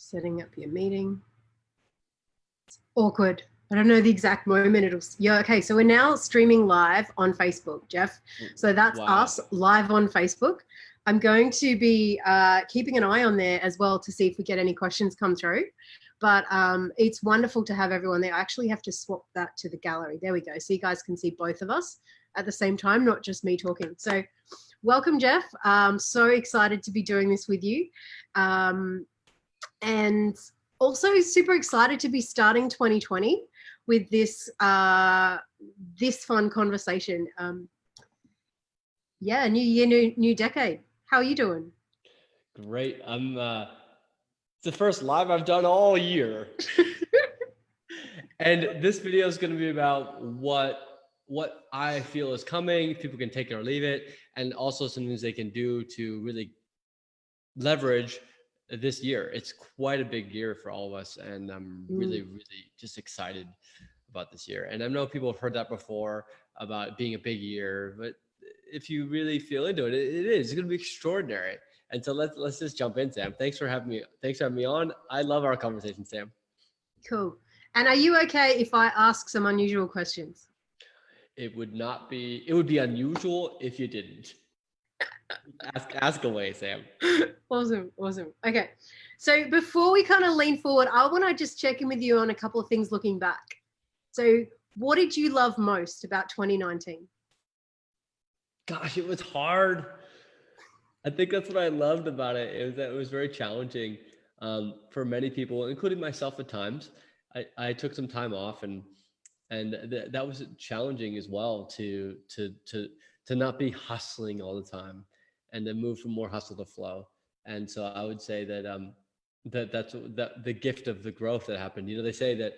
Setting up your meeting. It's awkward. I don't know the exact moment. Yeah, okay. So we're now streaming live on Facebook, Jeff. So that's us live on Facebook. I'm going to be keeping an eye on there as well to see if we get any questions come through. But it's wonderful to have everyone there. I actually have to swap that to the gallery. There we go. So you guys can see both of us at the same time, not just me talking. So welcome, Jeff. So excited to be doing this with you. And also super excited to be starting 2020 with this this fun conversation. Yeah, new year, new decade. How are you doing? Great. It's the first live I've done all year. And this video is going to be about what I feel is coming. People can take it or leave it, and also some things they can do to really leverage this year. It's quite a big year for all of us, and I'm really just excited about this year. And I know people have heard that before about it being a big year, but if you really feel into it, it is. It's going to be extraordinary. And so let's just jump in, Sam. Thanks for having me on. I love our conversation, Sam. Cool. And are you okay if I ask some unusual questions? It would be unusual if you didn't. Ask away, Sam. Awesome. Okay. So before we kind of lean forward, I want to just check in with you on a couple of things looking back. So what did you love most about 2019? Gosh, it was hard. I think that's what I loved about it. It was very challenging for many people, including myself at times. I took some time off, and that was challenging as well to not be hustling all the time, and then move from more hustle to flow. And so I would say that that's the gift of the growth that happened. You know, they say that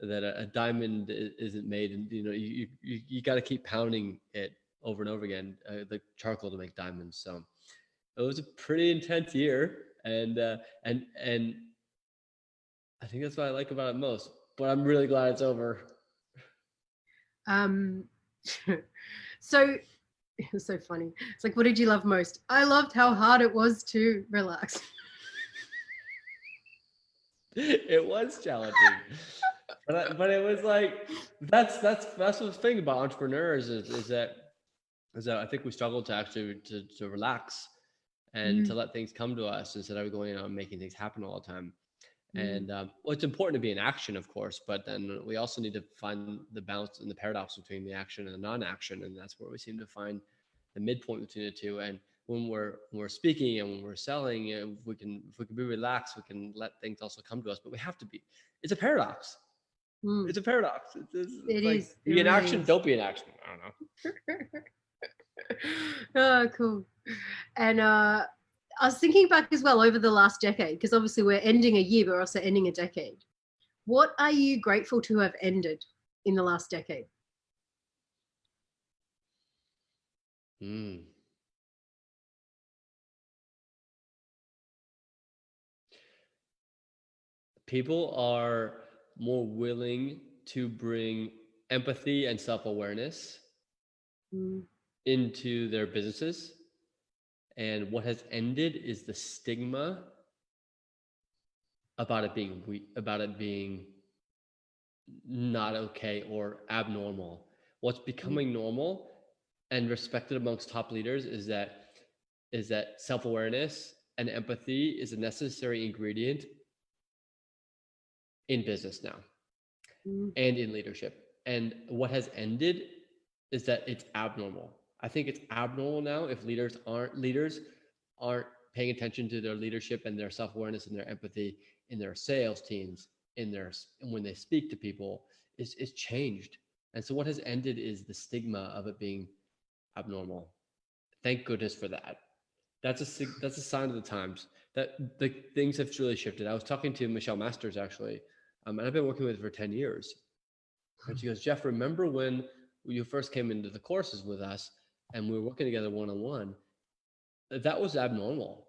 a diamond isn't made, and you got to keep pounding it over and over again, the charcoal to make diamonds. So it was a pretty intense year, and I think that's what I like about it most. But I'm really glad it's over. So it was so funny. It's like, what did you love most? I loved how hard it was to relax. It was challenging, but it was like that's the thing about entrepreneurs is that I think we struggle to actually to relax and to let things come to us instead of going out and making things happen all the time. And well, it's important to be in action, of course, but then we also need to find the balance and the paradox between the action and the non-action, and that's where we seem to find the midpoint between the two. And when we're speaking and when we're selling, if we can be relaxed, we can let things also come to us. But we have to be. It's a paradox. It's a paradox. It's like, is. Be in action, don't be in action. I don't know. Oh, cool. And I was thinking back as well over the last decade, because obviously we're ending a year, but we're also ending a decade. What are you grateful to have ended in the last decade? People are more willing to bring empathy and self-awareness into their businesses. And what has ended is the stigma about it being not okay or abnormal. What's becoming normal and respected amongst top leaders is that self-awareness and empathy is a necessary ingredient in business now and in leadership. And what has ended is that it's abnormal. I think it's abnormal now if leaders aren't paying attention to their leadership and their self-awareness and their empathy in their sales teams, when they speak to people, is changed. And so what has ended is the stigma of it being abnormal. Thank goodness for that. That's a sign of the times that the things have truly shifted. I was talking to Michelle Masters actually, and I've been working with her for 10 years. And she goes, Jeff, remember when you first came into the courses with us and we were working together one-on-one? That was abnormal.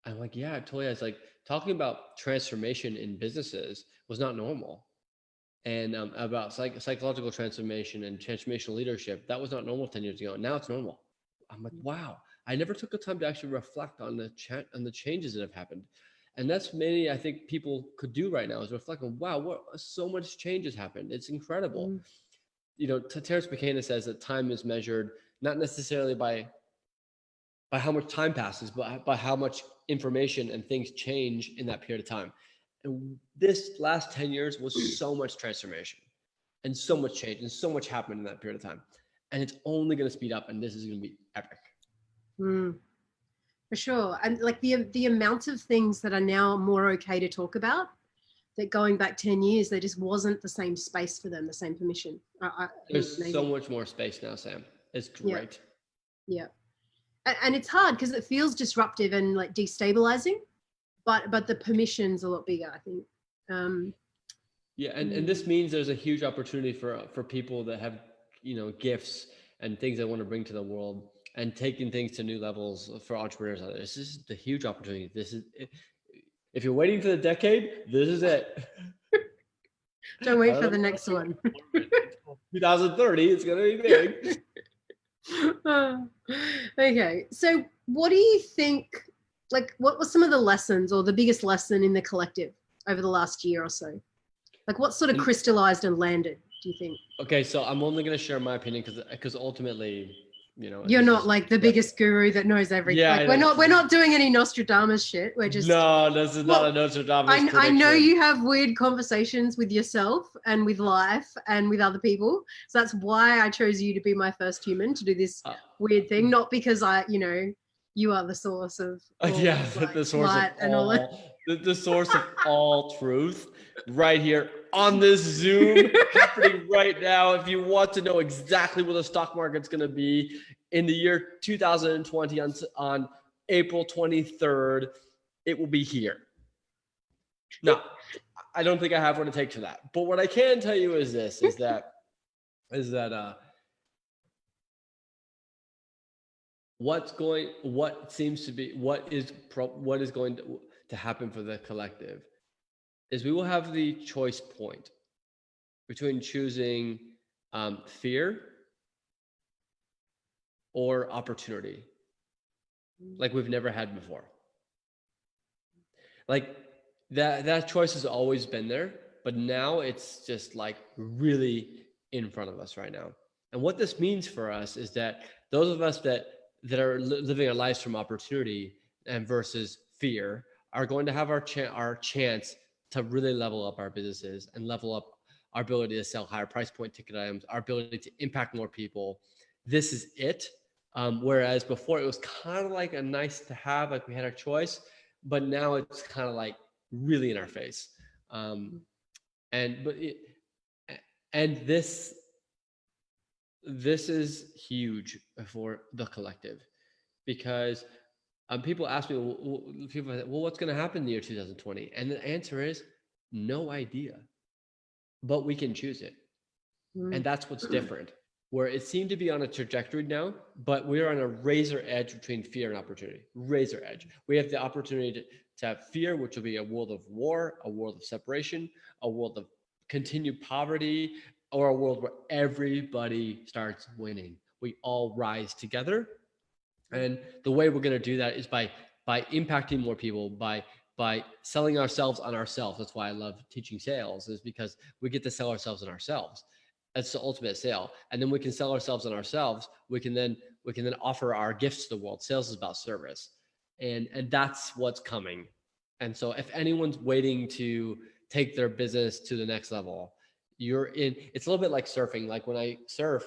I'm like, yeah, totally. I was like, talking about transformation in businesses was not normal. And about psychological transformation and transformational leadership, that was not normal 10 years ago. Now it's normal. I'm like, wow, I never took the time to actually reflect on the changes that have happened. And that's mainly, I think, people could do right now is reflect on, wow, what so much change has happened. It's incredible. You know, Terence McKenna says that time is measured not necessarily by how much time passes, but by how much information and things change in that period of time. And this last 10 years was so much transformation and so much change and so much happened in that period of time. And it's only going to speed up, and this is going to be epic. For sure. And like the amount of things that are now more okay to talk about, that going back 10 years, there just wasn't the same space for them, the same permission. There's so much more space now, Sam. It's great. Yeah. And it's hard because it feels disruptive and like destabilizing, but the permission's a lot bigger, I think. Yeah, and this means there's a huge opportunity for people that have, you know, gifts and things they want to bring to the world and taking things to new levels for entrepreneurs out there. This is the huge opportunity. This is, if you're waiting for the decade, this is it. Don't wait for the next one. 2030, it's going to be big. Okay, so what do you think, like what were some of the lessons or the biggest lesson in the collective over the last year or so? Like what sort of crystallized and landed, do you think? Okay, so I'm only going to share my opinion because ultimately, you know, you're not like the biggest guru that knows everything. Yeah, like, we're not doing any Nostradamus shit. We're just this is not a Nostradamus. I know you have weird conversations with yourself and with life and with other people, so that's why I chose you to be my first human to do this weird thing. Not because you are the source of the source of the source of all truth right here on this Zoom happening right now. If you want to know exactly where the stock market's going to be in the year 2020 on April 23rd, it will be here. No, I don't think I have what it takes for that. But what I can tell you is this, is that what is going to happen for the collective is we will have the choice point between choosing fear or opportunity, like we've never had before. Like that choice has always been there, but now it's just like really in front of us right now. And what this means for us is that those of us that are living our lives from opportunity and versus fear are going to have our chance to really level up our businesses and level up our ability to sell higher price point ticket items, our ability to impact more people. This is it. Whereas before it was kind of like a nice to have, like we had our choice, but now it's kind of like really in our face. This is huge for the collective because people ask me, well, what's going to happen in the year 2020? And the answer is no idea, but we can choose it. And that's what's different, where it seemed to be on a trajectory now, but we're on a razor edge between fear and opportunity. Razor edge. We have the opportunity to have fear, which will be a world of war, a world of separation, a world of continued poverty, or a world where everybody starts winning. We all rise together. And the way we're going to do that is by impacting more people, by selling ourselves on ourselves. That's why I love teaching sales, is because we get to sell ourselves on ourselves. That's the ultimate sale. And then we can sell ourselves on ourselves. We can then offer our gifts to the world. Sales is about service. And that's what's coming. And so if anyone's waiting to take their business to the next level, it's a little bit like surfing. Like when I surf,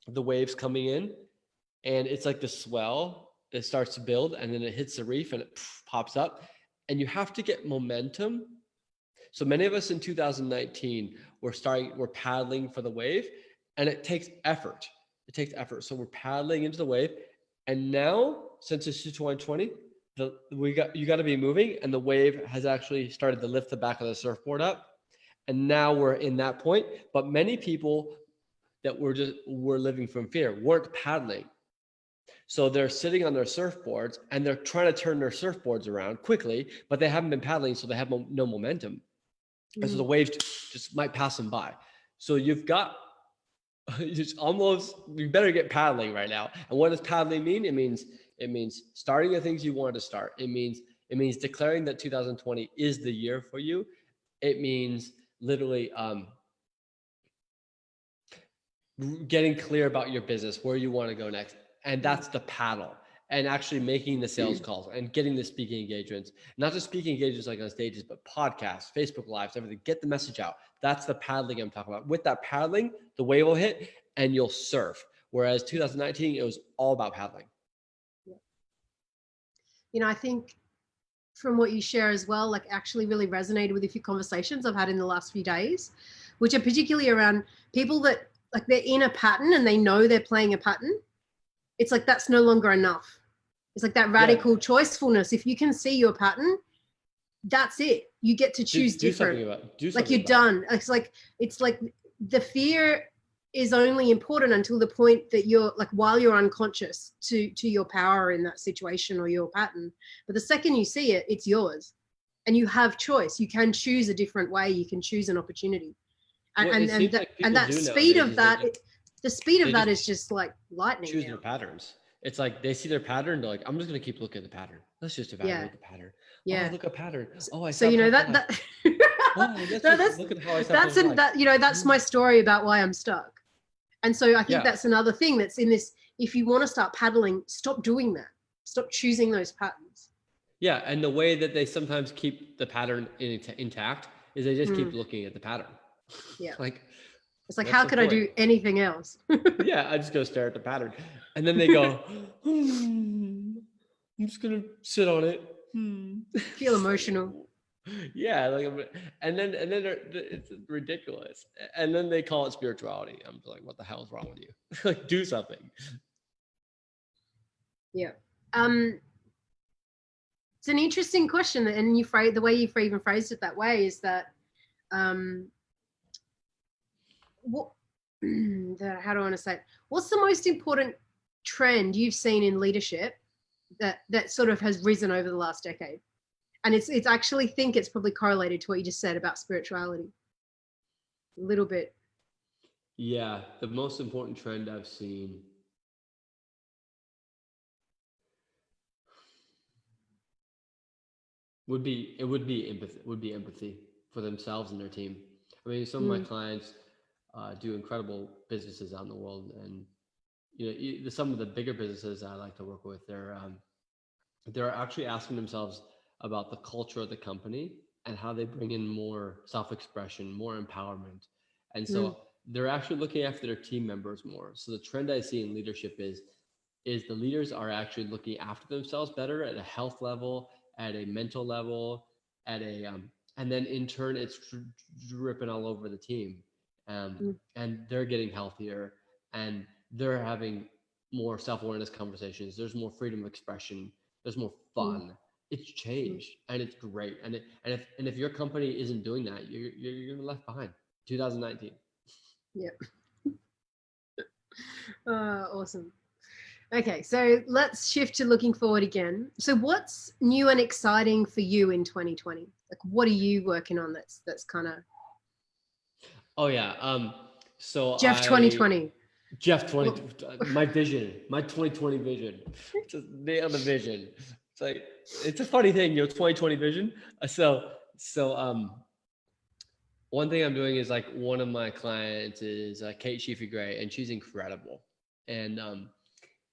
the waves coming in, and it's like the swell, it starts to build and then it hits the reef and it pops up, and you have to get momentum. So many of us in 2019, we're paddling for the wave, and it takes effort. So we're paddling into the wave. And now, since it's 2020, you got to be moving, and the wave has actually started to lift the back of the surfboard up. And now we're in that point. But many people that were living from fear weren't paddling. So they're sitting on their surfboards and they're trying to turn their surfboards around quickly, but they haven't been paddling, so they have no momentum. And so the waves just might pass them by. So you better get paddling right now. And what does paddling mean? It means starting the things you want to start. It means It means declaring that 2020 is the year for you. It means literally getting clear about your business, where you want to go next. And that's the paddle. And actually making the sales calls and getting the speaking engagements, not just speaking engagements like on stages, but podcasts, Facebook Lives, everything. Get the message out. That's the paddling I'm talking about. With that paddling, the wave will hit and you'll surf. Whereas 2019, it was all about paddling. You know, I think from what you share as well, like actually really resonated with a few conversations I've had in the last few days, which are particularly around people that like they're in a pattern and they know they're playing a pattern. It's like that's no longer enough. It's like that radical choicefulness. If you can see your pattern, that's it. You get to choose different. Like you're done. It's like the fear is only important until the point that you're like while you're unconscious to your power in that situation or your pattern. But the second you see it, it's yours, and you have choice. You can choose a different way. You can choose an opportunity, and that speed of that. The speed of that is just like lightning. Choose their patterns. It's like they see their pattern. They're like, I'm just going to keep looking at the pattern. Let's just evaluate the pattern. Yeah. Oh, look at pattern. Oh, I so you know that look at how I that's my story about why I'm stuck. And so I think that's another thing that's in this. If you want to start paddling, stop doing that. Stop choosing those patterns. Yeah, and the way that they sometimes keep the pattern intact is they just keep looking at the pattern. Yeah. Like it's like, how could I do anything else? Yeah, I just go stare at the pattern. And then they go, I'm just going to sit on it. Feel emotional. Yeah. And then it's ridiculous. And then they call it spirituality. I'm like, what the hell is wrong with you? Like, do something. Yeah. It's an interesting question. And the way you even phrased it that way is that, how do I want to say it? What's the most important trend you've seen in leadership that sort of has risen over the last decade? And it's actually think it's probably correlated to what you just said about spirituality a little bit. Yeah, the most important trend I've seen would be empathy for themselves and their team. I mean, some of my clients do incredible businesses out in the world, and you know, some of the bigger businesses I like to work with, they're actually asking themselves about the culture of the company and how they bring in more self-expression, more empowerment, and so they're actually looking after their team members more. So the trend I see in leadership is the leaders are actually looking after themselves better at a health level, at a mental level, at a and then in turn it's dripping all over the team, and they're getting healthier and they're having more self-awareness conversations. There's more freedom of expression. There's more fun. It's changed and it's great. And if your company isn't doing that, you're left behind. 2019. Yeah. Awesome. Okay, so let's shift to looking forward again. So what's new and exciting for you in 2020? Like, what are you working on that's kind of... Oh, yeah. So Jeff 2020. Jeff 20, my vision, my 2020 vision. Just nail the vision. It's like, it's a funny thing, 2020 vision. So one thing I'm doing is like one of my clients is Kate Sheafy Gray, and she's incredible. And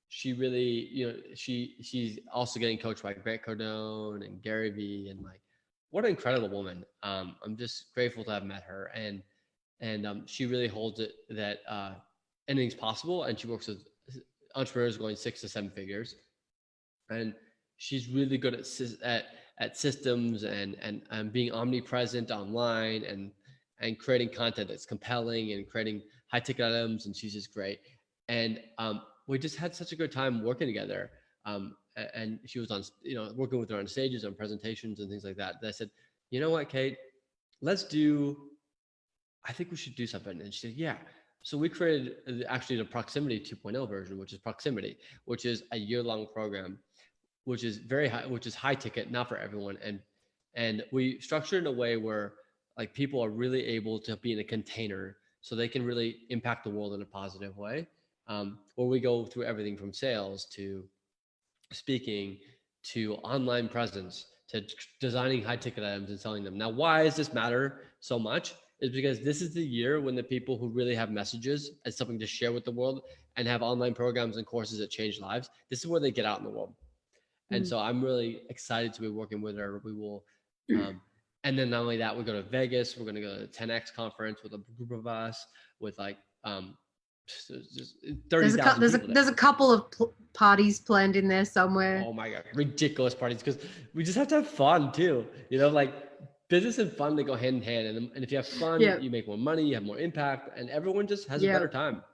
she really, she's also getting coached by Grant Cardone and Gary Vee, and like, what an incredible woman. I'm just grateful to have met her, and she really holds it that anything's possible, and she works with entrepreneurs going 6 to 7 figures, and she's really good at systems and being omnipresent online and creating content that's compelling and creating high ticket items, and she's just great. And we just had such a good time working together. And she was on, working with her on stages, on presentations and things like that. And I said, you know what, Kate, I think we should do something. And she said, yeah. So we created actually the Proximity 2.0 version, which is Proximity, which is a year-long program, which is high ticket, not for everyone. And we structured it in a way where like people are really able to be in a container so they can really impact the world in a positive way. Where we go through everything from sales to speaking to online presence to designing high ticket items and selling them. Now, why does this matter so much? Is because this is the year when the people who really have messages and something to share with the world and have online programs and courses that change lives, this is where they get out in the world. And so I'm really excited to be working with her. We will, and then not only that, we go to Vegas. We're going to go to the 10X conference with a group of us with like just 30,000 people. There's a couple of parties planned in there somewhere. Oh my God, ridiculous parties, because we just have to have fun too. You know, like business and fun, they go hand in hand. And if you have fun, you make more money, you have more impact, and everyone just has a better time.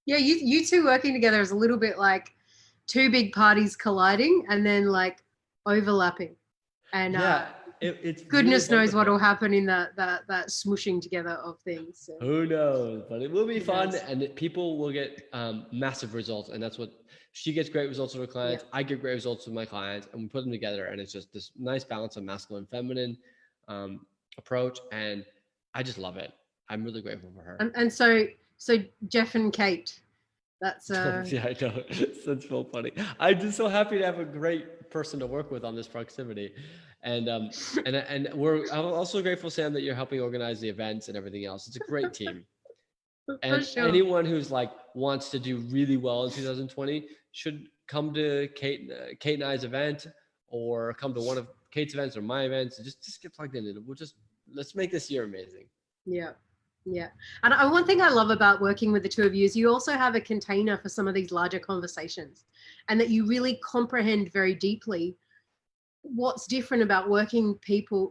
Yeah, you two working together is a little bit like two big parties colliding and then like overlapping. And it's goodness really knows what will happen in that smooshing together of things. So. Who knows? But it will be fun, and people will get massive results. And that's what she gets great results with her clients. I get great results with my clients, and we put them together, and it's just this nice balance of masculine, feminine approach, and I just love it. I'm really grateful for her. And so Jeff and Kate. That's yeah, I know. That's so funny. I'm just so happy to have a great person to work with on this proximity. And I'm also grateful, Sam, that you're helping organize the events and everything else. It's a great team. And anyone who's like wants to do really well in 2020 should come to Kate and I's event, or come to one of Kate's events or my events. Just get plugged in. Let's make this year amazing. Yeah. Yeah. And one thing I love about working with the two of you is you also have a container for some of these larger conversations, and that you really comprehend very deeply what's different about working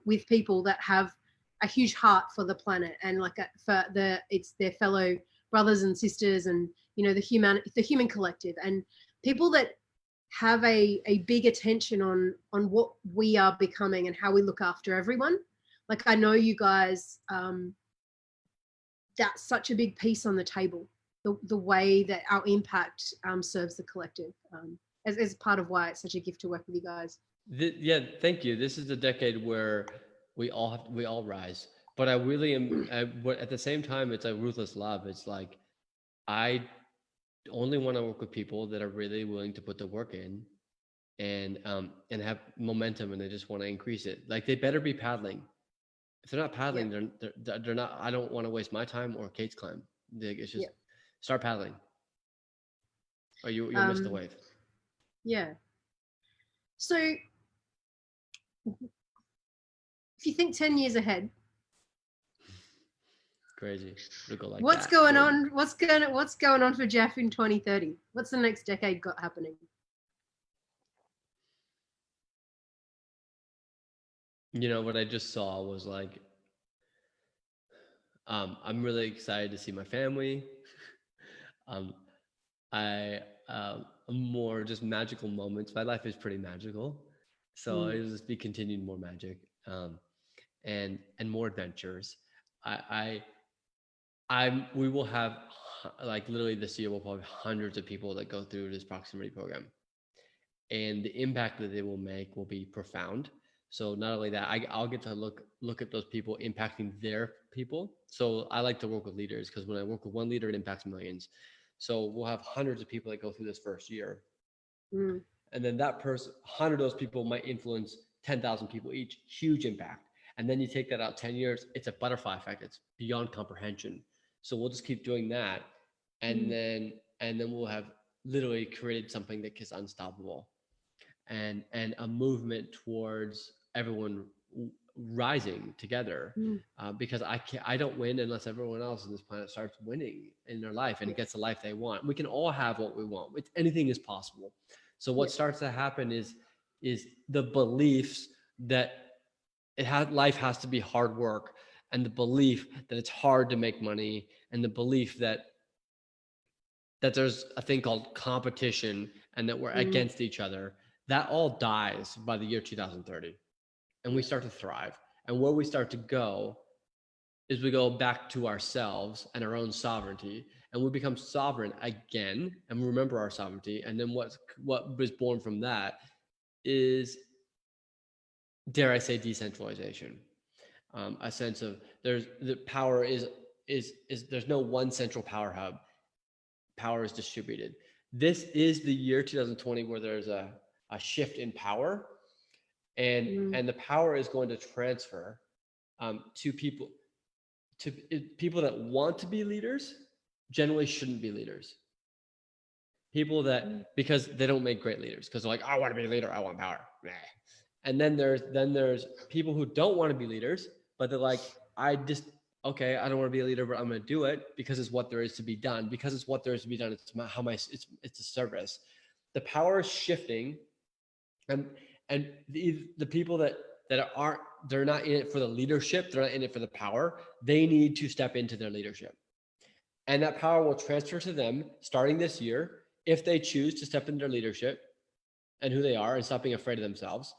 with people that have a huge heart for the planet, and like it's their fellow brothers and sisters, and you know the human collective, and people that have a big attention on what we are becoming and how we look after everyone. Like I know you guys, that's such a big piece on the table, the way that our impact serves the collective, as part of why it's such a gift to work with you guys. Yeah, thank you. This is a decade where we all rise, but I really am. But at the same time, it's a ruthless love. It's like I only want to work with people that are really willing to put the work in, and have momentum, and they just want to increase it. Like they better be paddling. If they're not paddling, they're not. I don't want to waste my time or Kate's time. It's just start paddling, or you'll miss the wave. Yeah. So, if you think 10 years ahead, crazy. Go like what's going on? What's going on for Jeff in 2030? What's the next decade got happening? You know, what I just saw was like, I'm really excited to see my family. More just magical moments. My life is pretty magical. So it'll just be continued more magic, and more adventures. We will have, like literally this year, we'll probably have hundreds of people that go through this proximity program, and the impact that they will make will be profound. So not only that, I'll get to look at those people impacting their people. So I like to work with leaders, because when I work with one leader, it impacts millions. So we'll have hundreds of people that go through this first year. And then that person, 100 of those people might influence 10,000 people each, huge impact. And then you take that out 10 years, it's a butterfly effect. It's beyond comprehension. So we'll just keep doing that. And then we'll have literally created something that is unstoppable, and a movement towards everyone rising together, because I don't win unless everyone else on this planet starts winning in their life and gets the life they want. We can all have what we want. Anything is possible. So what starts to happen is the beliefs that life has to be hard work, and the belief that it's hard to make money, and the belief that there's a thing called competition, and that we're against each other. That all dies by the year 2030, and we start to thrive. And where we start to go is we go back to ourselves and our own sovereignty, and we become sovereign again, and remember our sovereignty. And then what was born from that is, dare I say, decentralization. A sense of the power is there's no one central power hub. Power is distributed. This is the year 2020 where there's a shift in power, and the power is going to transfer to people that want to be leaders generally shouldn't be leaders. People that, because they don't make great leaders, because they're like, I want to be a leader, I want power. And then there's people who don't want to be leaders, but they're like, okay, I don't want to be a leader, but I'm going to do it because it's what there is to be done. Because it's what there is to be done. It's a service. The power is shifting, and the people that aren't, they're not in it for the leadership, they're not in it for the power. They need to step into their leadership, and that power will transfer to them starting this year if they choose to step into their leadership and who they are and stop being afraid of themselves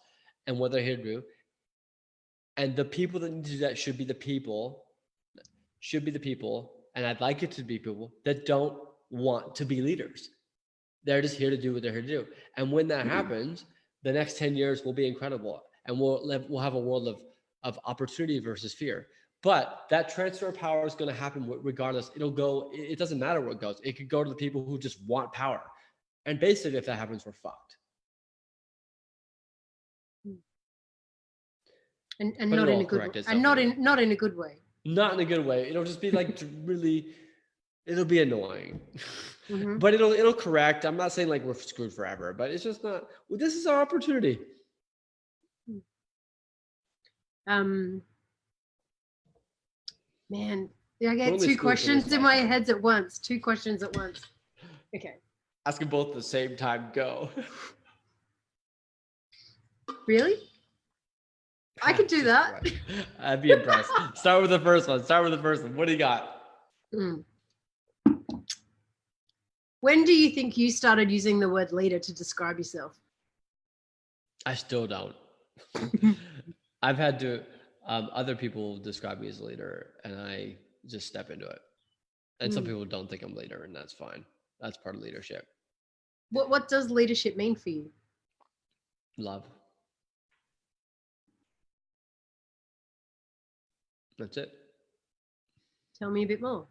and what they're here to do. And the people that need to do that should be the people, and I'd like it to be people that don't want to be leaders. They're just here to do what they're here to do. And when that happens, the next 10 years will be incredible. And we'll have a world of opportunity versus fear. But that transfer of power is going to happen regardless. It doesn't matter where it goes. It could go to the people who just want power. And basically, if that happens, we're fucked. And not in a good way. And not in a good way. Not in a good way. It'll just be like really, it'll be annoying. Mm-hmm. But it'll correct. I'm not saying like we're screwed forever, but it's just not. Well, this is our opportunity. Man, I get two questions in my head at once. Two questions at once. Okay. Ask them both at the same time. Go. Really? I could do that. Right. I'd be impressed. Start with the first one. What do you got? When do you think you started using the word leader to describe yourself? I still don't. I've had to, other people describe me as a leader, and I just step into it. And some people don't think I'm a leader, and that's fine. That's part of leadership. What does leadership mean for you? Love. That's it. Tell me a bit more.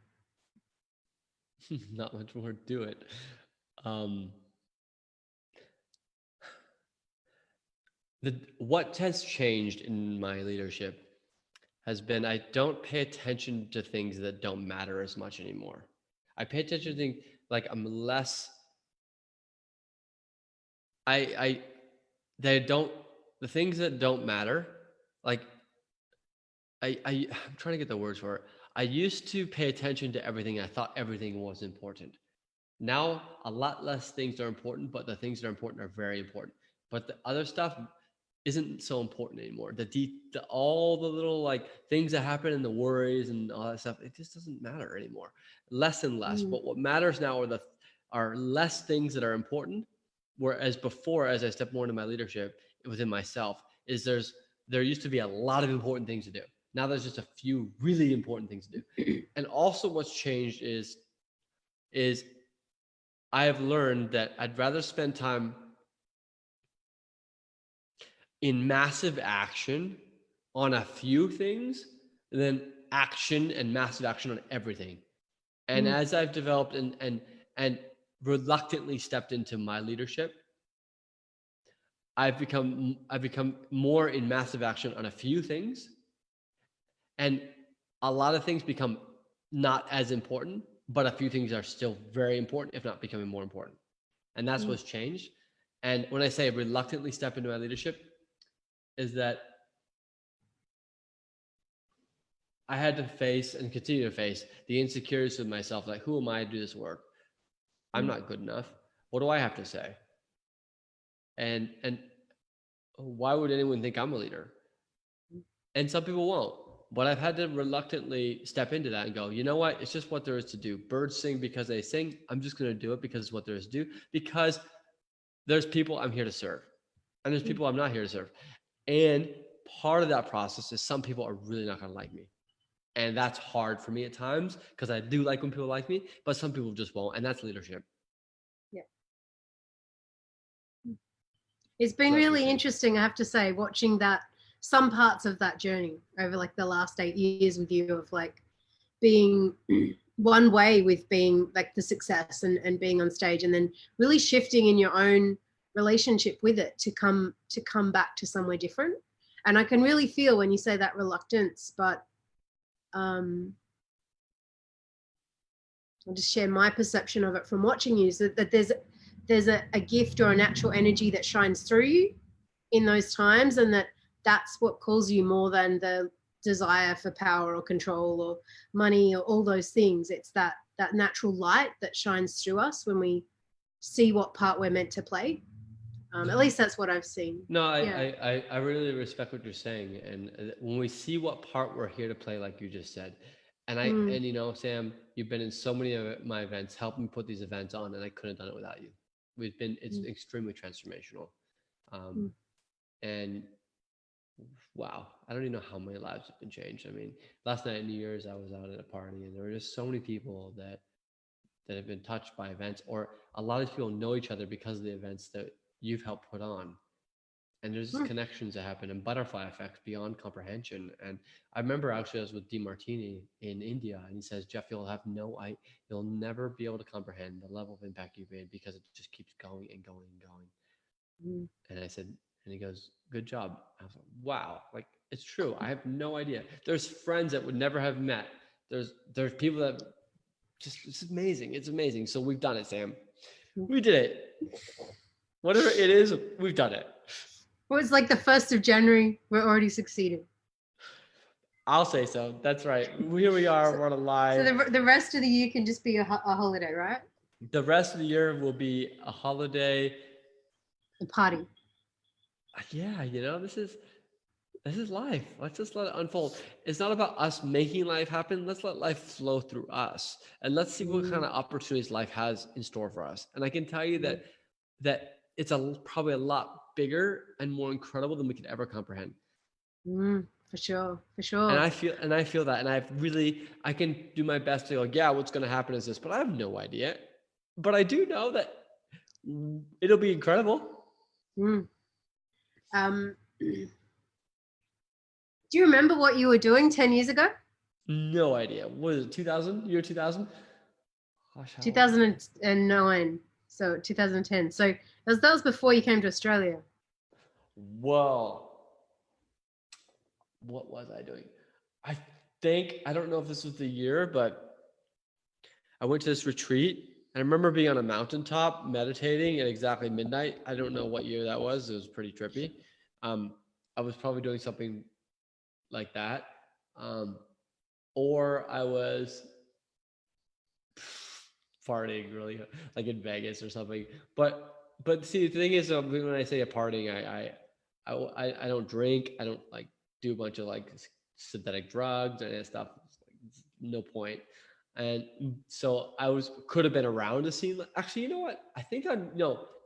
Not much more to it. What has changed in my leadership has been I don't pay attention to things that don't matter as much anymore. I pay attention to things like I'm less. The things that don't matter, like I'm trying to get the words for it. I used to pay attention to everything. I thought everything was important. Now, a lot less things are important, but the things that are important are very important. But the other stuff isn't so important anymore. All the little like things that happen and the worries and all that stuff, it just doesn't matter anymore. Less and less. But what matters now are less things that are important. Whereas before, as I stepped more into my leadership within myself, there used to be a lot of important things to do. Now there's just a few really important things to do. And also what's changed is I have learned that I'd rather spend time in massive action on a few things than action and massive action on everything. And as I've developed and reluctantly stepped into my leadership, I've become more in massive action on a few things, and a lot of things become not as important, but a few things are still very important, if not becoming more important. And that's what's changed. And when I say reluctantly step into my leadership, is that I had to face and continue to face the insecurities of myself. Like, who am I to do this work? I'm not good enough. What do I have to say? And why would anyone think I'm a leader? And some people won't. But I've had to reluctantly step into that and go, you know what? It's just what there is to do. Birds sing because they sing. I'm just going to do it because it's what there is to do. Because there's people I'm here to serve. And there's people I'm not here to serve. And part of that process is some people are really not going to like me. And that's hard for me at times because I do like when people like me, but some people just won't. And that's leadership. Yeah. It's been really interesting, I have to say, watching some parts of that journey over like the last 8 years with you, of like being one way with being like the success and being on stage, and then really shifting in your own relationship with it to come back to somewhere different. And I can really feel when you say that reluctance, but I'll just share my perception of it from watching you, is that there's a gift or a natural energy that shines through you in those times, and that's what calls you more than the desire for power or control or money or all those things. It's that natural light that shines through us when we see what part we're meant to play. At least that's what I've seen. No, I really respect what you're saying. And when we see what part we're here to play, like you just said, and and you know, Sam, you've been in so many of my events, helped me put these events on, and I couldn't have done it without you. It's extremely transformational. And wow, I don't even know how many lives have been changed. I mean, last night at New Year's, I was out at a party, and there were just so many people that have been touched by events, or a lot of people know each other because of the events that you've helped put on. And there's just connections that happen and butterfly effects beyond comprehension. And I remember actually I was with Demartini in India, and he says, Jeff, you'll never be able to comprehend the level of impact you've made, because it just keeps going and going and going. And I said, and he goes, good job. I was like, wow, like, it's true. I have no idea. There's friends that would never have met. There's people that just, it's amazing. It's amazing. So we've done it, Sam. We did it. Whatever it is, we've done it. Well, it's like the 1st of January. We're already succeeded. I'll say so. That's right. Here we are. We're on a live. So the rest of the year can just be a holiday, right? The rest of the year will be a holiday. A party. Yeah, you know, this is life. Let's just let it unfold. It's not about us making life happen. Let's let life flow through us, and let's see what kind of opportunities life has in store for us. And I can tell you that it's probably a lot bigger and more incredible than we could ever comprehend. For sure. And I feel that, and I can do my best to go, yeah, what's going to happen is this, but I have no idea. But I do know that it'll be incredible. Do you remember what you were doing 10 years ago? No idea. What is it, 2000? Year 2000? Gosh, 2009. So 2010. So that was before you came to Australia. Whoa. What was I doing? I don't know if this was the year, but I went to this retreat. I remember being on a mountaintop meditating at exactly midnight. I don't know what year that was. It was pretty trippy. I was probably doing something like that. Or I was farting really, like in Vegas or something. But see, the thing is, when I say a partying, I don't drink. I don't like do a bunch of like synthetic drugs and stuff. No point. And so could have been around a scene. Actually, you know what? I think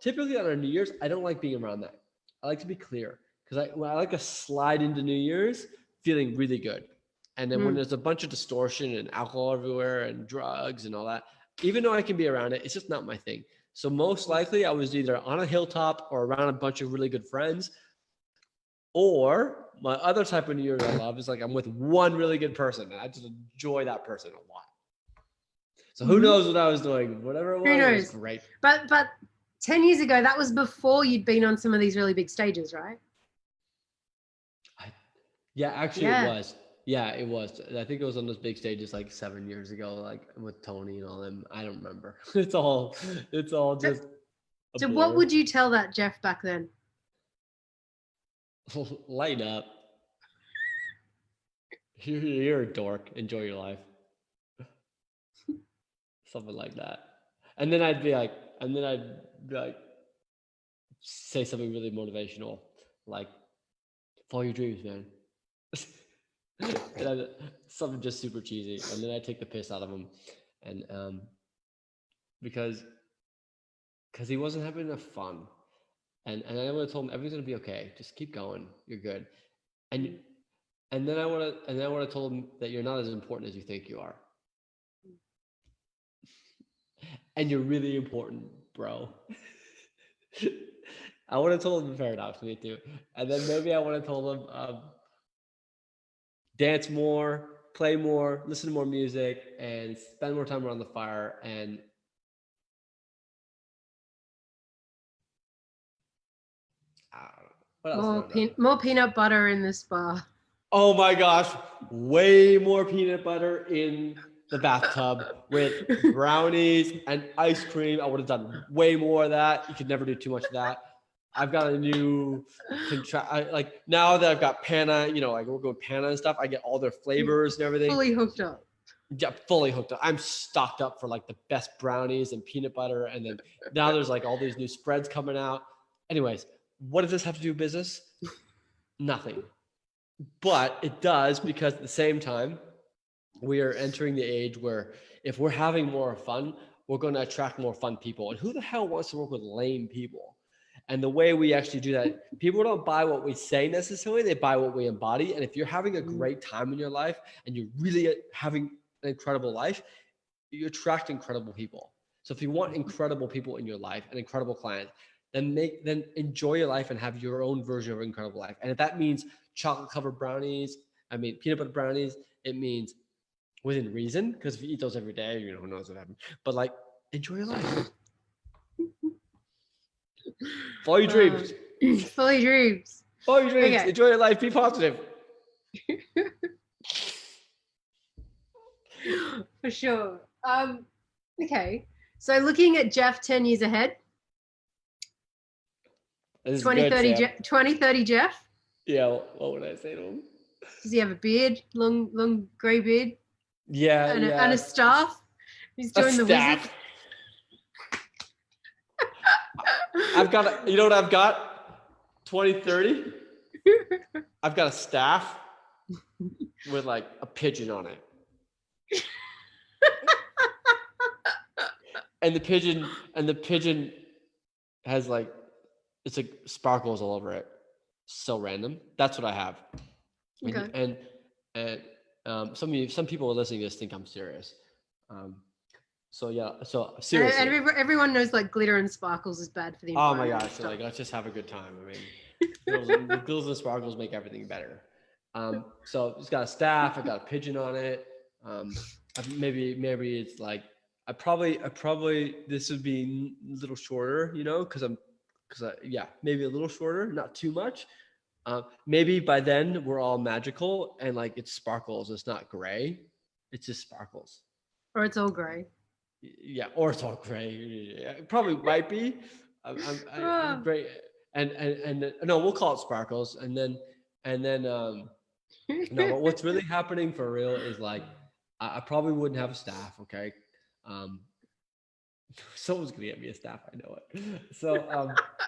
typically on our New Year's, I don't like being around that. I like to be clear, because I like to slide into New Year's feeling really good. And then when there's a bunch of distortion and alcohol everywhere and drugs and all that, even though I can be around it, it's just not my thing. So most likely I was either on a hilltop or around a bunch of really good friends. Or my other type of New Year's I love is like I'm with one really good person, and I just enjoy that person a lot. So who knows what I was doing? Whatever it was, it was great. But 10 years ago, that was before you'd been on some of these really big stages, right? It was. Yeah, it was. I think it was on those big stages like 7 years ago, like with Tony and all them. I don't remember. It's all just. So what would you tell that Jeff back then? Lighten up. You're a dork. Enjoy your life. Something like that. And then I'd be like, say something really motivational, like, follow your dreams, man. And something just super cheesy. And then I take the piss out of him. And because he wasn't having enough fun. And I would have told him everything's gonna be okay. Just keep going. You're good. And then I would have told him that you're not as important as you think you are. And you're really important, bro. I would have told him the paradox, me too. And then maybe I would have told him dance more, play more, listen to more music, and spend more time around the fire. And What else? More peanut butter in this bar. Oh my gosh, way more peanut butter in the bathtub with brownies and ice cream. I would have done way more of that. You could never do too much of that. I've got a new like now that I've got Pana, you know, like we're going Pana and stuff. I get all their flavors and everything. Fully hooked up. Yeah, fully hooked up. I'm stocked up for like the best brownies and peanut butter, and then now there's like all these new spreads coming out. Anyways, what does this have to do with business? Nothing. But it does, because at the same time, we are entering the age where if we're having more fun, we're going to attract more fun people. And who the hell wants to work with lame people? And the way we actually do that, people don't buy what we say necessarily, they buy what we embody. And if you're having a great time in your life and you're really having an incredible life, you attract incredible people. So if you want incredible people in your life and incredible clients, then enjoy your life and have your own version of an incredible life. And if that means chocolate covered brownies, peanut butter brownies, it means within reason, because if you eat those every day, you know, who knows what happens. But like, enjoy your life. Follow your dreams. Follow your dreams. Follow your dreams. Okay. Enjoy your life. Be positive. For sure. Okay. So looking at Jeff 10 years ahead. 2030 Jeff. Yeah, what would I say to him? Does he have a beard? Long grey beard? Yeah, and a staff? He's doing the wizard. I've got you know what I've got? 2030. I've got a staff with like a pigeon on it. and the pigeon has like, it's like sparkles all over it. So random. That's what I have. Okay. And some people listening to this think I'm serious. So seriously. And everyone knows like glitter and sparkles is bad for the environment. Oh my gosh! So like, let's just have a good time. I mean, the glitters and sparkles make everything better. So it's got a staff. I got a pigeon on it. Maybe it's like I probably this would be a little shorter, you know, because maybe a little shorter, not too much. Maybe by then we're all magical and like it sparkles. It's not gray. It's just sparkles. Or it's all gray. Yeah, or it's all gray. It probably might be. Great. And no, we'll call it sparkles. And then no, but what's really happening for real is like I probably wouldn't have a staff. Okay. Someone's gonna get me a staff, I know it. So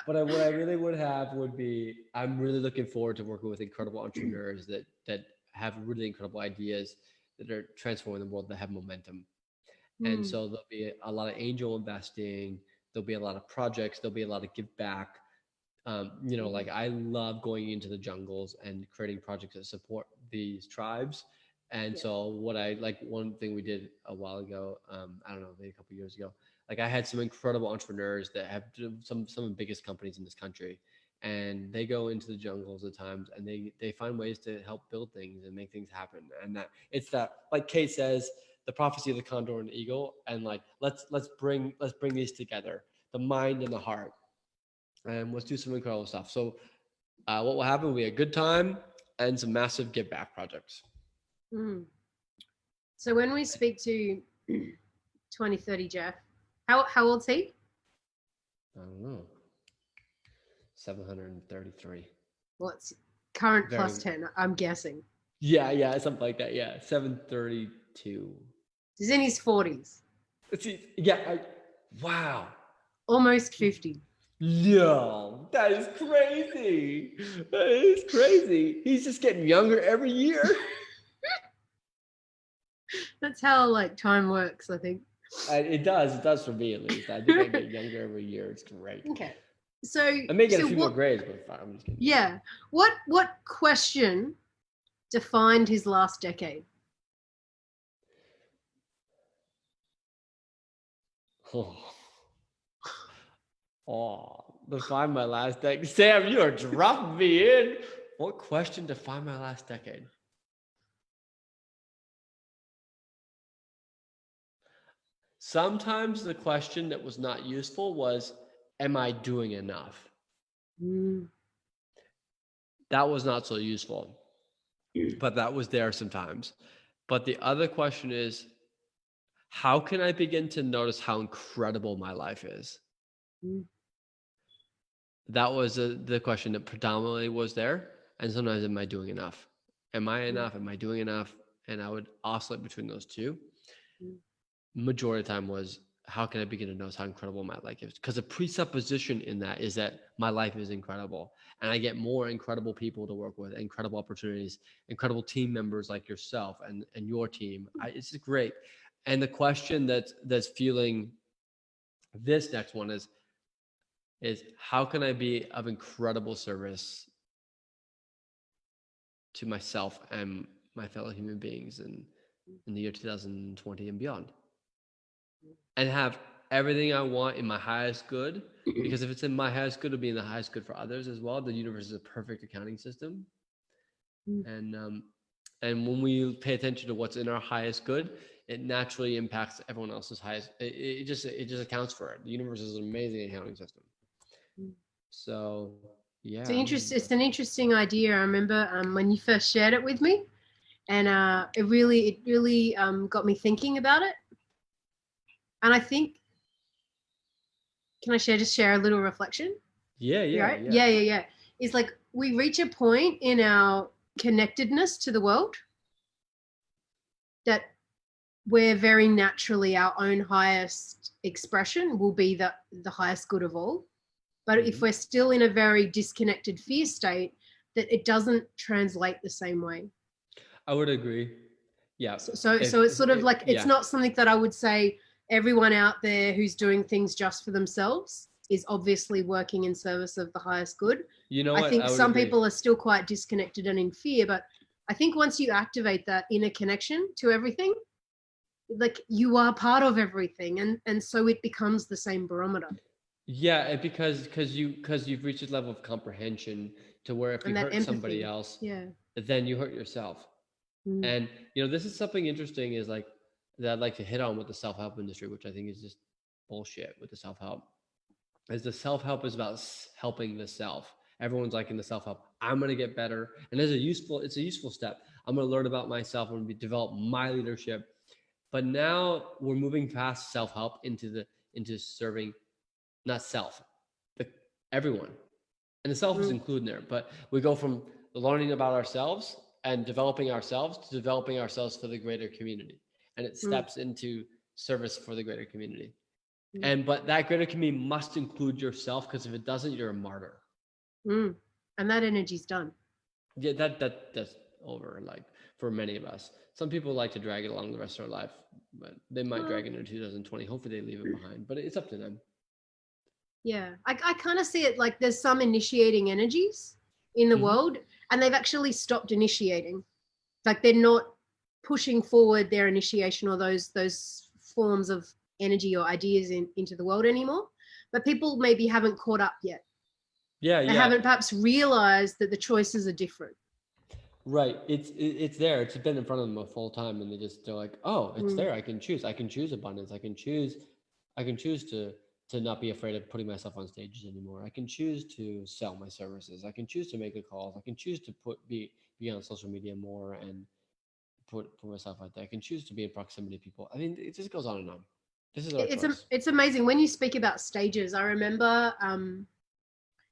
what I really would have would be, I'm really looking forward to working with incredible entrepreneurs that have really incredible ideas that are transforming the world, that have momentum. And so there'll be a lot of angel investing, there'll be a lot of projects, there'll be a lot of give back. You know, like I love going into the jungles and creating projects that support these tribes. And so what I like, one thing we did a while ago, I don't know, maybe a couple of years ago, like I had some incredible entrepreneurs that have some of the biggest companies in this country, and they go into the jungles at times and they find ways to help build things and make things happen. And that it's that, like Kate says, the prophecy of the condor and the eagle, and like let's bring these together, the mind and the heart, and let's do some incredible stuff. So what will happen will be a good time and some massive give back projects. So when we speak to 2030 Jeff, how old's he? I don't know. 733. What's current plus 10? I'm guessing. Yeah, something like that. Yeah, 732. He's in his 40s. Wow. Almost 50. No, that is crazy. That is crazy. He's just getting younger every year. That's how like time works, I think. It does for me at least. I think I get younger every year. It's great. Okay. So I may get a few more grades, but fine. I'm just kidding. Yeah. What question defined his last decade? Define my last decade. Sam, you are dropping me in. What question defined my last decade? Sometimes the question that was not useful was, am I doing enough? that was not so useful, but that was there sometimes. But the other question is, how can I begin to notice how incredible my life is? Mm. That was the question that predominantly was there. And sometimes, am I doing enough? Am I enough? Am I doing enough? And I would oscillate between those two. Majority of the time was, how can I begin to notice how incredible my life is? Because a presupposition in that is that my life is incredible, and I get more incredible people to work with, incredible opportunities, incredible team members like yourself and your team. It's just great. And the question that's fueling this next one is how can I be of incredible service to myself and my fellow human beings in the year 2020 and beyond, and have everything I want in my highest good? Because if it's in my highest good, it'll be in the highest good for others as well. The universe is a perfect accounting system. And when we pay attention to what's in our highest good, it naturally impacts everyone else's highest. It just accounts for it. The universe is an amazing accounting system. So yeah, It's an interesting idea. I remember when you first shared it with me, and it really got me thinking about it. And I think, can I share a little reflection? Yeah. Right? Yeah. It's like we reach a point in our connectedness to the world that we're very naturally, our own highest expression will be the highest good of all. But if we're still in a very disconnected fear state, that it doesn't translate the same way. I would agree. Yeah. So it's sort of like, it's not something that I would say everyone out there who's doing things just for themselves is obviously working in service of the highest good. You know, I think some people are still quite disconnected and in fear, but I think once you activate that inner connection to everything, like you are part of everything, and so it becomes the same barometer. Yeah, because you've reached a level of comprehension to where if you hurt somebody else, then you hurt yourself. And this is something interesting, is like that I'd like to hit on with the self-help industry, which I think is just bullshit with the self-help. Is the self-help is about helping the self. Everyone's like in the self-help, I'm going to get better. And it's a useful step. I'm going to learn about myself. I'm going to develop my leadership. But now we're moving past self-help into serving, not self, but everyone. And the self is included in there. But we go from learning about ourselves and developing ourselves to developing ourselves for the greater community. And it steps into service for the greater community. But that greater community must include yourself, because if it doesn't, you're a martyr. And that energy's done. Yeah, that's over, like, for many of us. Some people like to drag it along the rest of their life, but they might drag it into 2020. Hopefully they leave it behind, but it's up to them. Yeah, I kind of see it like there's some initiating energies in the world, and they've actually stopped initiating. Like they're not pushing forward their initiation or those forms of energy or ideas into the world anymore. But people maybe haven't caught up yet. They haven't perhaps realized that the choices are different. Right. It's there. It's been in front of them a full time, and they're like, oh, it's there. I can choose. I can choose abundance. I can choose to not be afraid of putting myself on stages anymore. I can choose to sell my services. I can choose to make a call. I can choose to be on social media more and put myself out there. I can choose to be in proximity to people. I mean, it just goes on and on. This is our choice. It's amazing when you speak about stages. I remember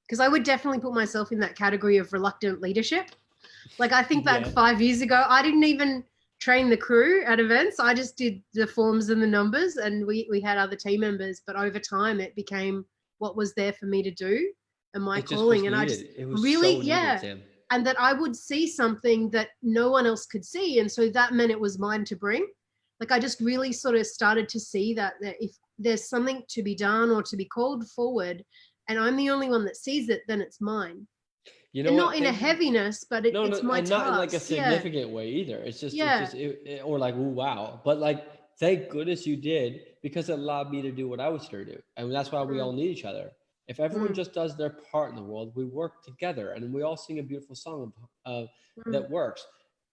because I would definitely put myself in that category of reluctant leadership. Like I think back 5 years ago, I didn't even train the crew at events. I just did the forms and the numbers, and we had other team members. But over time, it became what was there for me to do and my calling. And I just really, Sam. And that I would see something that no one else could see, and so that meant it was mine to bring. Like I just really sort of started to see that if there's something to be done or to be called forward, and I'm the only one that sees it, then it's mine. You know, and not in a heaviness, but it's my task. Not in like a significant way either. It's just, or like, ooh, wow. But like, thank goodness you did, because it allowed me to do what I was here to do. And that's why we all need each other. If everyone just does their part in the world, we work together, and we all sing a beautiful song that works.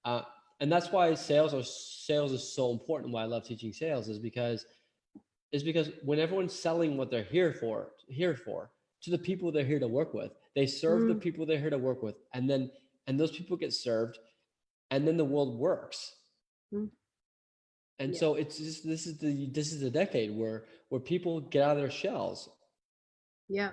And that's why sales is so important. Why I love teaching sales is because when everyone's selling what they're here for, to the people they're here to work with. They serve the people they're here to work with, and those people get served, and then the world works. And so it's just this is the decade where people get out of their shells. Yeah.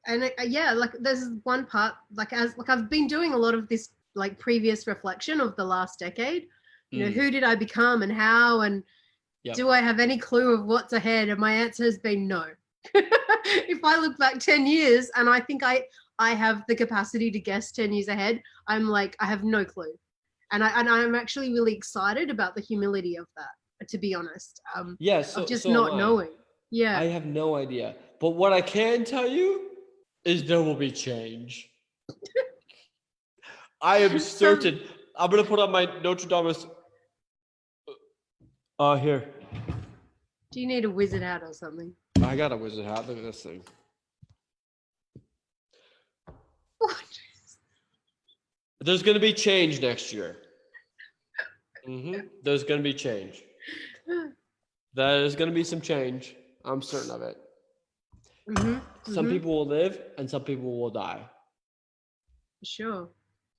Like there's one part, like I've been doing a lot of this like previous reflection of the last decade. You know, who did I become and how, and do I have any clue of what's ahead? And my answer has been no. If I look back 10 years and I think I have the capacity to guess 10 years ahead, I'm like, I have no clue. And I'm actually really excited about the humility of that, to be honest. Of just not knowing. Yeah. I have no idea. But what I can tell you is there will be change. I am certain. I'm going to put on my Notre Dame. Here. Do you need a wizard hat or something? I got a wizard hat. Look at this thing. What? There's going to be change next year. There's going to be change. There's going to be some change. I'm certain of it. Some people will live and some people will die. Sure.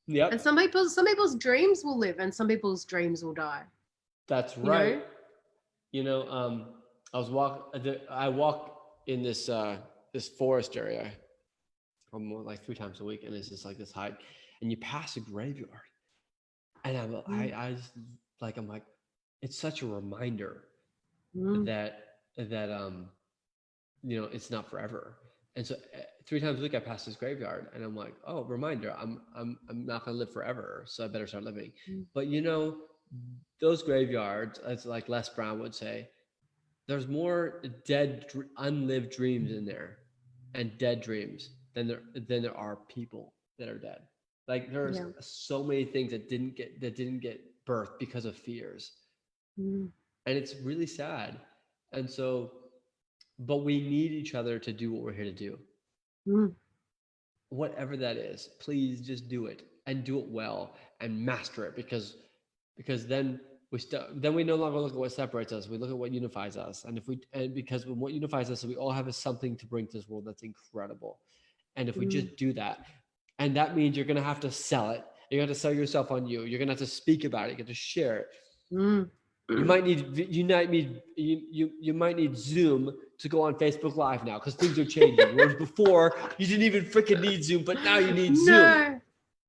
Yep. And some people's dreams will live and some people's dreams will die. That's right. You know, I walk in this this forest area like 3 times a week, and it's just like this hike, and you pass a graveyard, and I'm like, it's such a reminder that you know, it's not forever. And so 3 times a week I pass this graveyard, and I'm like, oh, reminder, I'm not gonna live forever, so I better start living. But you know, those graveyards, as like Les Brown would say, there's more dead, unlived dreams in there, and dead dreams than there are people that are dead. Like there's so many things that didn't get birthed because of fears, and it's really sad. And so, but we need each other to do what we're here to do. Whatever that is, please just do it, and do it well, and master it, because then we no longer look at what separates us. We look at what unifies us. And because what unifies us, we all have something to bring to this world that's incredible. And if we just do that, and that means you're going to have to sell it. You're going to sell yourself on you. You're going to have to speak about it. You have to share it. You might need Zoom to go on Facebook Live now, because things are changing. Whereas before you didn't even freaking need Zoom, but now you need Zoom. No,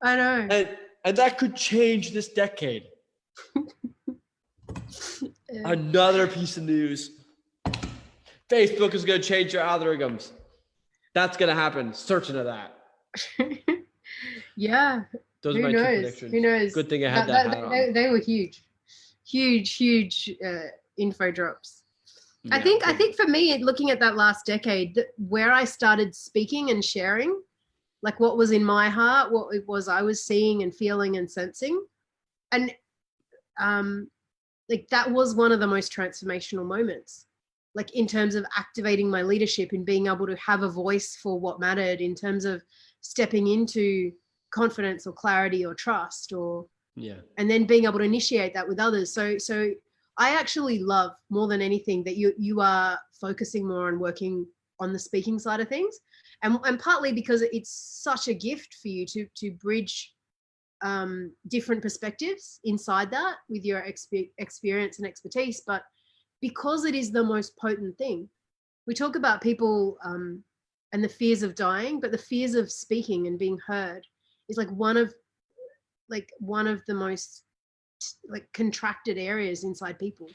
I know. And that could change this decade. Another piece of news. Facebook is going to change your algorithms. That's going to happen. Certain of that. Yeah. Those are my 2 predictions. Who knows? Good thing I had that hat on. They were huge info drops. Yeah. I think for me, looking at that last decade, where I started speaking and sharing, like what was in my heart, what it was I was seeing and feeling and sensing, and like that was one of the most transformational moments, like in terms of activating my leadership and being able to have a voice for what mattered, in terms of stepping into confidence or clarity or trust, and then being able to initiate that with others. So I actually love, more than anything, that you are focusing more on working on the speaking side of things, and partly because it's such a gift for you to bridge different perspectives inside that with your experience and expertise, but because it is the most potent thing. We talk about people and the fears of dying, but the fears of speaking and being heard is like one of the most like contracted areas inside people.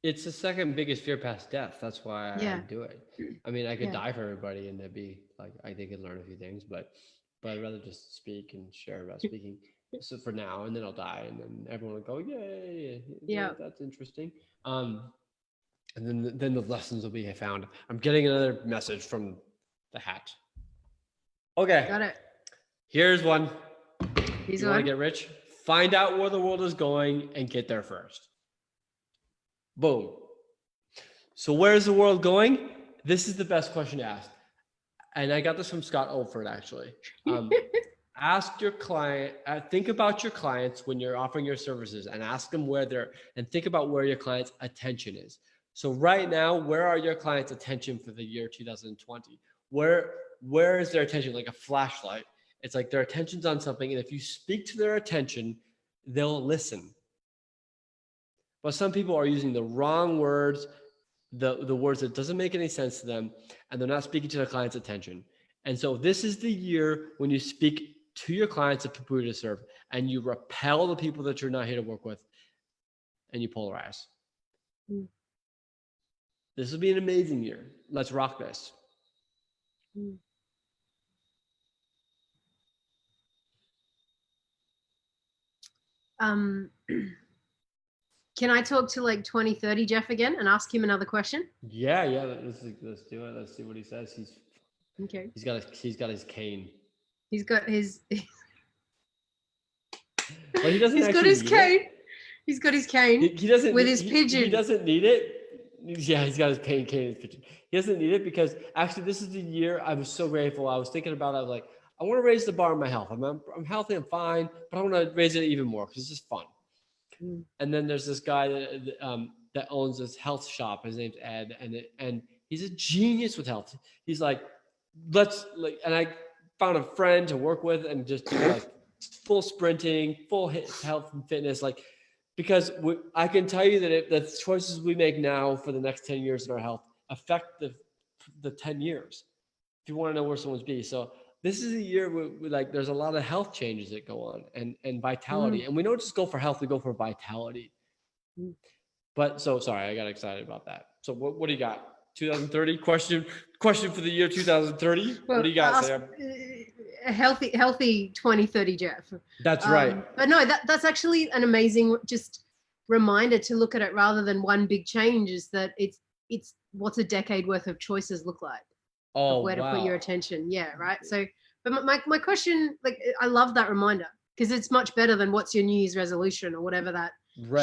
It's the second biggest fear past death. That's why I do it. I mean, I could die for everybody, and that'd be like, they could learn a few things, but I'd rather just speak and share about speaking. So for now, and then I'll die, and then everyone will go, yay, that's interesting. And then the lessons will be found. I'm getting another message from the hat. Okay. Got it. Here's one. You want to get rich? Find out where the world is going and get there first. Boom. So where's the world going? This is the best question to ask. And I got this from Scott Oldford, actually. Ask your client, think about your clients when you're offering your services, and ask them and think about where your client's attention is. So right now, where are your clients' attention for the year 2020? Where where is their attention? Like a flashlight. It's like their attention's on something, and if you speak to their attention, they'll listen. But some people are using the wrong words, the words that doesn't make any sense to them, and they're not speaking to their client's attention. And so this is the year when you speak to your clients, the people you're to serve, and you repel the people that you're not here to work with, and you polarize. Mm. This will be an amazing year. Let's rock this. Mm. Can I talk to like 2030 Jeff again and ask him another question? Yeah. Let's do it. Let's see what he says. Okay. He's got his cane. He's got his. But he doesn't. He's got his cane. He's got his cane. He doesn't with his pigeon. He doesn't need it. Yeah, he's got his cane and his pigeon. He doesn't need it because actually this is the year I was so grateful. I was thinking about it. I was like, I want to raise the bar in my health. I'm healthy. I'm fine, but I want to raise it even more because it's just fun. Mm. And then there's this guy that owns this health shop. His name's Ed, and he's a genius with health. He's like, and I found a friend to work with and just do like full sprinting, full health and fitness, like, because I can tell you that the choices we make now for the next 10 years in our health affect the 10 years. If you want to know where someone's be. So this is a year where like there's a lot of health changes that go on and vitality. And we don't just go for health, we go for vitality. But so sorry, I got excited about that. So what do you got? 2030 question for the year 2030. Well, what do you got, Sam? A healthy 2030 Jeff. That's right. But no, that's actually an amazing just reminder to look at it rather than one big change, is that it's what's a decade worth of choices look like. Oh, where to put your attention. Yeah, right. So but my question, like, I love that reminder because it's much better than what's your New Year's resolution or whatever that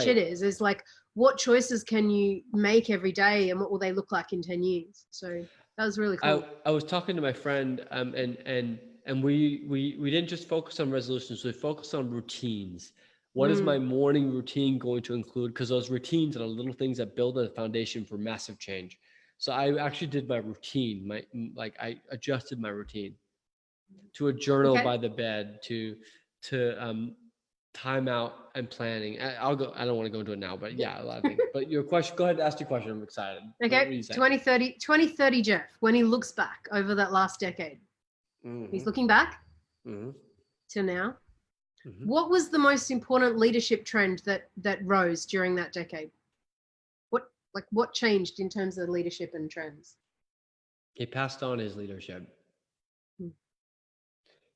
shit is like, what choices can you make every day and what will they look like in 10 years? So that was really cool. I was talking to my friend and we didn't just focus on resolutions, we focused on routines. What is my morning routine going to include? Because those routines are the little things that build a foundation for massive change. So I actually did my routine, I adjusted my routine to a journal by the bed, to time out and planning. I don't want to go into it now, but yeah, a lot of things. But your question, go ahead and ask your question. I'm excited. Okay, 2030 Jeff, when he looks back over that last decade, he's looking back to now. What was the most important leadership trend that rose during that decade? What changed in terms of leadership and trends? He passed on his leadership.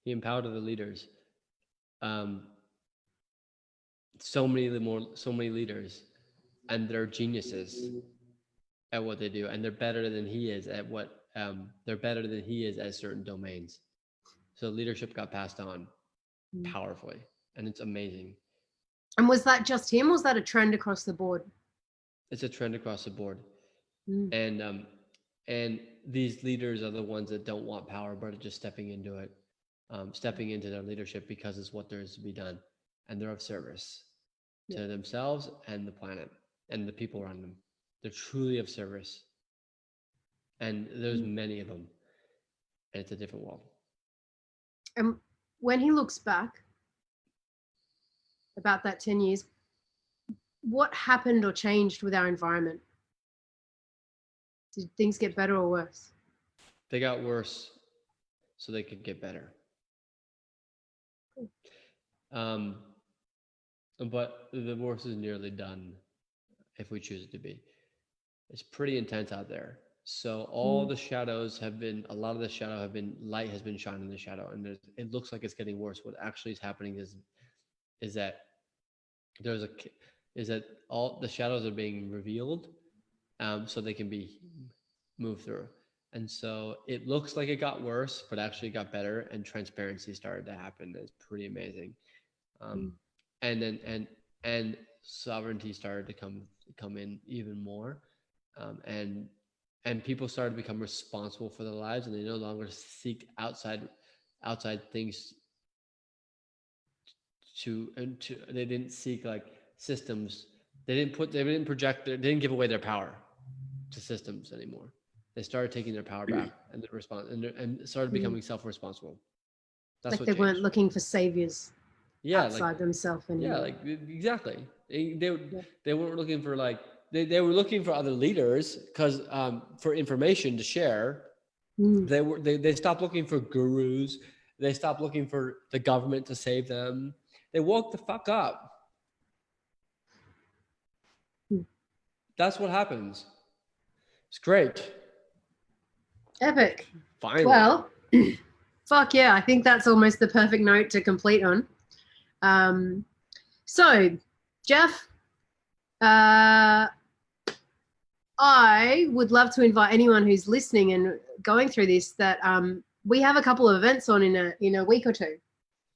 He empowered the leaders. So many leaders, and they're geniuses at what they do, and they're better than he is at what they're better than he is at certain domains. So leadership got passed on powerfully, and it's amazing. And was that just him, or was that a trend across the board? It's a trend across the board. And these leaders are the ones that don't want power, but are just stepping into it, stepping into their leadership because it's what there is to be done, and they're of service to themselves and the planet and the people around them. They're truly of service, and there's many of them, and it's a different world. And when he looks back about that 10 years, what happened or changed with our environment? Did things get better or worse? They got worse so they could get better. But the worst is nearly done if we choose it to be. It's pretty intense out there. So all the shadows have been, a lot of the shadow have been, light has been shining in the shadow, and it looks like it's getting worse. What actually is happening is that all the shadows are being revealed, so they can be moved through. And so it looks like it got worse, but actually it got better, and transparency started to happen. It's pretty amazing. And sovereignty started to come in even more, and people started to become responsible for their lives, and they no longer seek outside things they didn't seek like systems. They didn't give away their power to systems anymore. They started taking their power back and and started becoming self-responsible. That's like what they weren't changed. looking for saviors Yeah, outside themselves yeah, anymore. exactly. They Yeah. they weren't looking for they were looking for other leaders because for information to share. They stopped looking for gurus. They stopped looking for the government to save them. They woke the fuck up. That's what happens. It's great. Epic. Finally. Well, fuck yeah, I think that's almost the perfect note to complete on. So, Jeff, I would love to invite anyone who's listening and going through this that we have a couple of events on in a week or two.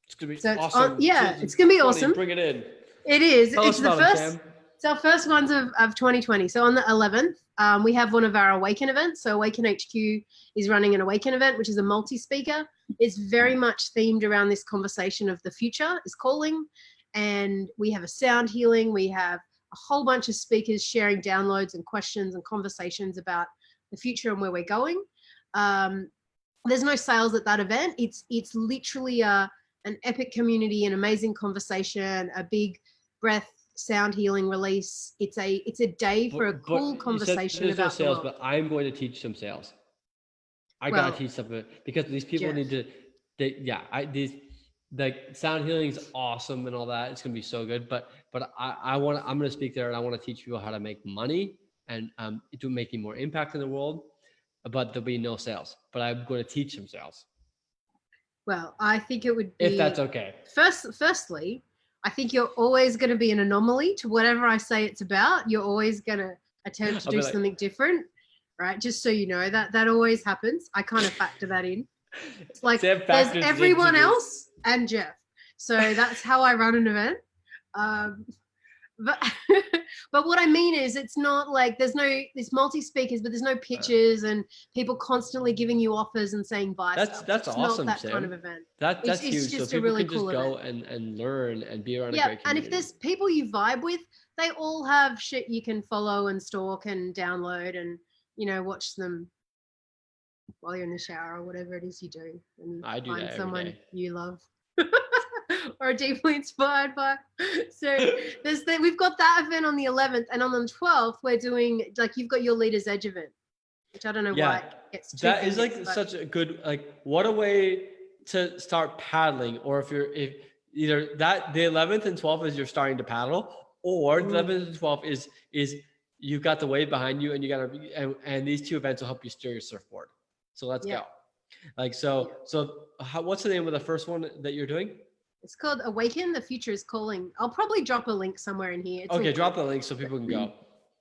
It's gonna be So awesome. it's gonna be awesome. Bring it in. It is. Tell It's us the about first. it, Sam. It's our first ones of 2020. So on the 11th, we have one of our Awaken events. So Awaken HQ is running an Awaken event, which is a multi-speaker. It's very much themed around this conversation of the future is calling. And we have a sound healing. We have a whole bunch of speakers sharing downloads and questions and conversations about the future and where we're going. There's no sales at that event. It's literally an epic community, an amazing conversation, a big breath sound healing release. It's a day for a cool conversation about no sales, the world. but I'm going to teach some sales. I gotta teach something because these people need to. The sound healing is awesome and all that. It's gonna be so good. But I'm gonna speak there and I want to teach people how to make money and to making more impact in the world. But there'll be no sales. But I'm going to teach them sales. Well, I think it would be, if that's okay. Firstly, I think you're always going to be an anomaly to whatever I say it's about. You're always going to attempt to do something different, right? Just so you know that always happens. I kind of factor that in. It's like there's everyone else and Jeff. So that's how I run an event. But what I mean is it's not like there's multi-speakers, but there's no pitches and people constantly giving you offers and saying buy stuff. That's it's awesome, not that Sam. kind of event. That's huge. It's just so people can just go and learn and be around a great community. And if there's people you vibe with, they all have shit you can follow and stalk and download and, watch them while you're in the shower or whatever it is you do. And I do find that someone every day. you love. Or deeply inspired by. So we've got that event on the 11th, and on the 12th we're doing you've got your Leaders Edge event, which I don't know why it gets two that fingers, is such a good what a way to start paddling. Or if either that the 11th and 12th is you're starting to paddle, or the 11th and 12th is you've got the wave behind you and you gotta and these two events will help you steer your surfboard. So let's go. What's the name of the first one that you're doing? It's called Awaken, the Future is Calling. I'll probably drop a link somewhere in here. Okay, drop the link so people can go.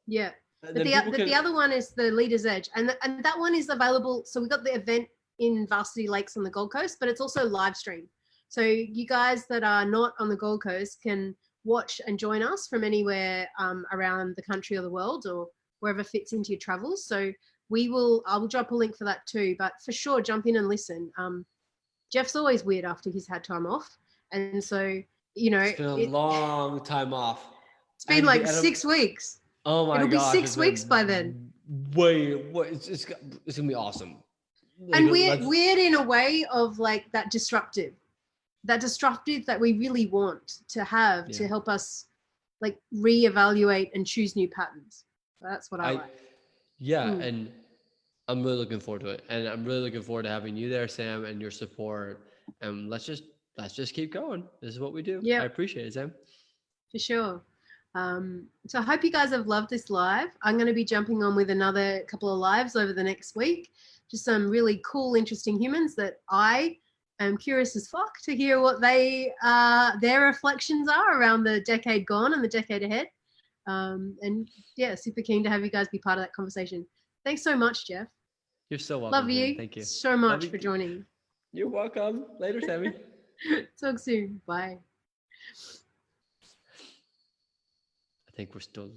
Yeah. But the other one is the Leaders Edge. And that one is available. So we got the event in Varsity Lakes on the Gold Coast, but it's also live stream. So you guys that are not on the Gold Coast can watch and join us from anywhere around the country or the world or wherever fits into your travels. So I will drop a link for that too. But for sure, jump in and listen. Jeff's always weird after he's had time off. And so, it's been a long time off. It's been 6 weeks. Oh my god! It'll be 6 weeks by then. It's gonna be awesome. And weird in a way of that disruptive that we really want to have to help us reevaluate and choose new patterns. So that's what I like. Yeah, and I'm really looking forward to it, and I'm really looking forward to having you there, Sam, and your support. And let's just keep going. This is what we do. Yeah, I appreciate it, Sam. For sure. So I hope you guys have loved this live. I'm going to be jumping on with another couple of lives over the next week. Just some really cool, interesting humans that I am curious as fuck to hear what their reflections are around the decade gone and the decade ahead. And yeah, super keen to have you guys be part of that conversation. Thanks so much, Jeff. You're so welcome. Love you. Thank you so much for joining. You're welcome. Later, Sammy. Talk soon. Bye. I think we're still